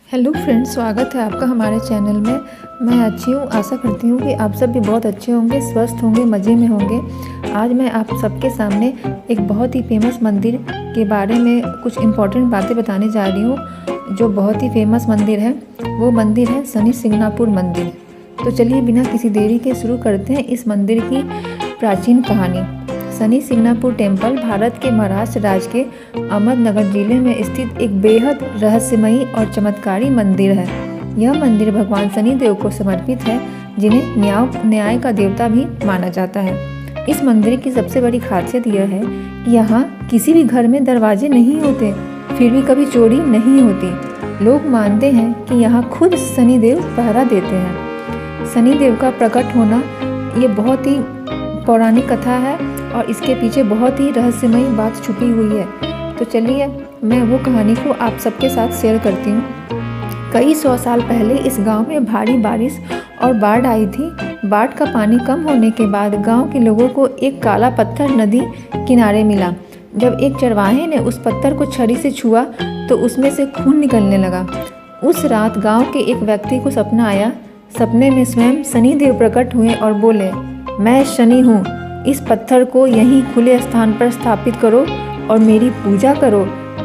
Hello friends, स्वागत है आपका हमारे चैनल में। मैं अच्छी हूँ, आशा करती हूँ कि आप सब भी बहुत अच्छे होंगे, स्वस्थ होंगे, मज़े में होंगे। आज मैं आप सबके सामने एक बहुत ही फेमस मंदिर के बारे में कुछ इम्पोर्टेंट बातें बताने जा रही हूँ। जो बहुत ही फेमस मंदिर है वो मंदिर है शनि सिंगनापुर मंदिर। तो चलिए बिना किसी देरी के शुरू करते हैं इस मंदिर की प्राचीन कहानी। शनि सिंगनापुर टेम्पल भारत के महाराष्ट्र राज्य के अहमदनगर जिले में स्थित एक बेहद रहस्यमयी और चमत्कारी मंदिर है। यह मंदिर भगवान शनिदेव को समर्पित है, जिन्हें न्याय का देवता भी माना जाता है। इस मंदिर की सबसे बड़ी खासियत यह है कि यहाँ किसी भी घर में दरवाजे नहीं होते, फिर भी कभी चोरी नहीं होती। लोग मानते हैं कि यहाँ खुद शनिदेव पहरा देते हैं। शनिदेव का प्रकट होना ये बहुत ही पौराणिक कथा है और इसके पीछे बहुत ही रहस्यमयी बात छुपी हुई है। तो चलिए मैं वो कहानी को आप सबके साथ शेयर करती हूँ। कई 100 साल पहले इस गांव में भारी बारिश और बाढ़ आई थी। बाढ़ का पानी कम होने के बाद गांव के लोगों को एक काला पत्थर नदी किनारे मिला। जब एक चरवाहे ने उस पत्थर को छड़ी से छुआ तो उसमें से खून निकलने लगा। उस रात गाँव के एक व्यक्ति को सपना आया। सपने में स्वयं शनिदेव प्रकट हुए और बोले, मैं शनि हूँ, इस पत्थर को यहीं खुले स्थान पर स्थापित करो और मेरी पूजा करो,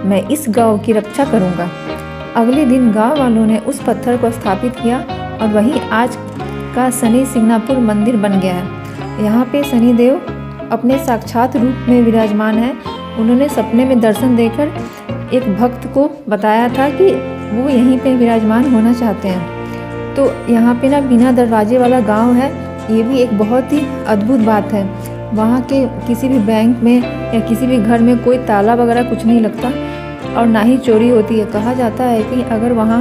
मैं इस गांव की रक्षा करूंगा। अगले दिन गांव वालों ने उस पत्थर को स्थापित किया और वही आज का शनि सिंगनापुर मंदिर बन गया है। यहाँ पे शनिदेव अपने साक्षात रूप में विराजमान है। उन्होंने सपने में दर्शन देकर एक भक्त को बताया था कि वो यहीं पे विराजमान होना चाहते हैं। तो यहाँ पे ना बिना दरवाजे वाला गाँव है, ये भी एक बहुत ही अद्भुत बात है। वहाँ के किसी भी बैंक में या किसी भी घर में कोई ताला वगैरह कुछ नहीं लगता और ना ही चोरी होती है। कहा जाता है कि अगर वहाँ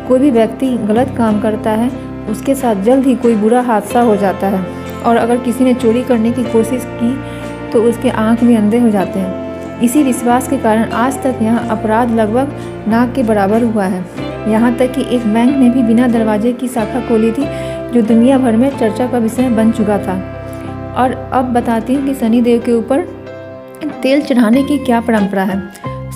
कोई भी व्यक्ति गलत काम करता है उसके साथ जल्द ही कोई बुरा हादसा हो जाता है, और अगर किसी ने चोरी करने की कोशिश की तो उसके आँख भी अंधे हो जाते हैं। इसी विश्वास के कारण आज तक यहाँ अपराध लगभग नाक के बराबर हुआ है। यहाँ तक कि एक बैंक ने भी बिना दरवाजे की शाखा खोली थी, जो दुनिया भर में चर्चा का विषय बन चुका था। और अब बताती हूँ कि शनिदेव के ऊपर तेल चढ़ाने की क्या परंपरा है।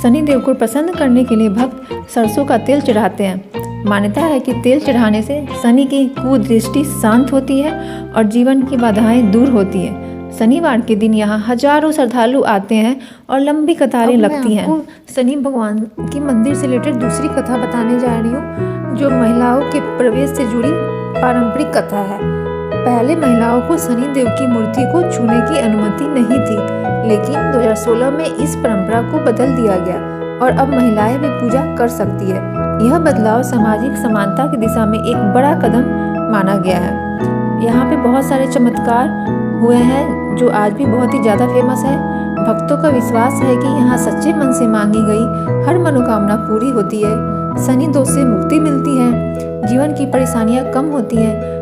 शनिदेव को प्रसन्न करने के लिए भक्त सरसों का तेल चढ़ाते हैं। मान्यता है कि तेल चढ़ाने से शनि की कुदृष्टि शांत होती है और जीवन की बाधाएं दूर होती है। शनिवार के दिन यहाँ हजारों श्रद्धालु आते हैं और लंबी कतारें लगती हैं। शनि भगवान की मंदिर से रिलेटेड दूसरी कथा बताने जा रही हूँ, जो महिलाओं के प्रवेश से जुड़ी पारंपरिक कथा है। पहले महिलाओं को शनिदेव की मूर्ति को छूने की अनुमति नहीं थी, लेकिन 2016 में इस परंपरा को बदल दिया गया और अब महिलाएं भी पूजा कर सकती है। यह बदलाव सामाजिक समानता की दिशा में एक बड़ा कदम माना गया है। यहाँ पे बहुत सारे चमत्कार हुए हैं जो आज भी बहुत ही ज़्यादा फेमस है। भक्तों का विश्वास है कि यहाँ सच्चे मन से मांगी गई हर मनोकामना पूरी होती है। शनि दोष से मुक्ति मिलती है, जीवन की परेशानियाँ कम होती हैं।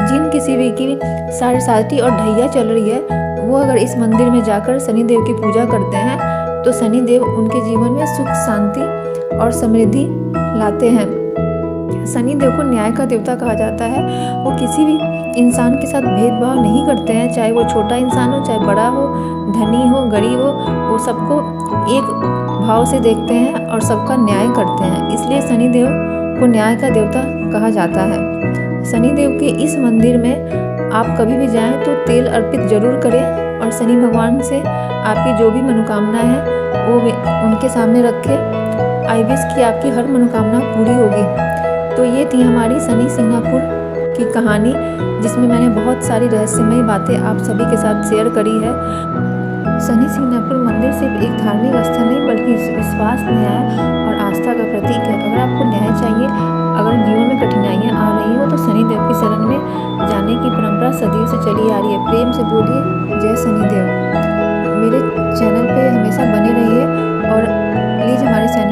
जिन किसी भी की साढ़े और ढैया चल रही है, वो अगर इस मंदिर में जाकर शनिदेव की पूजा करते हैं तो शनिदेव उनके जीवन में सुख, शांति और समृद्धि लाते हैं। शनिदेव को न्याय का देवता कहा जाता है। वो किसी भी इंसान के साथ भेदभाव नहीं करते हैं, चाहे वो छोटा इंसान हो, चाहे बड़ा हो, धनी हो, गरीब हो, वो सबको एक भाव से देखते हैं और सबका न्याय करते हैं। इसलिए शनिदेव को न्याय का देवता कहा जाता है। शनिदेव के इस मंदिर में आप कभी भी जाएं तो तेल अर्पित जरूर करें और शनि भगवान से आपकी जो भी मनोकामना है वो उनके सामने रखें। आई विश कि आपकी हर मनोकामना पूरी होगी। तो ये थी हमारी शनि सिंगनापुर की कहानी, जिसमें मैंने बहुत सारी रहस्यमयी बातें आप सभी के साथ शेयर करी है। शनि सिंगनापुर मंदिर सिर्फ एक धार्मिक स्थल नहीं बल्कि विश्वास, न्याय और आस्था का प्रतीक है। अगर आपको न्याय चाहिए, अगर जीवन में कठिनाइयाँ आ रही हो तो शनिदेव की शरण में जाने की परंपरा सदियों से चली आ रही है। प्रेम से बोलिए जय शनिदेव। मेरे चैनल पे हमेशा बने रहिए और प्लीज़ हमारे चैनल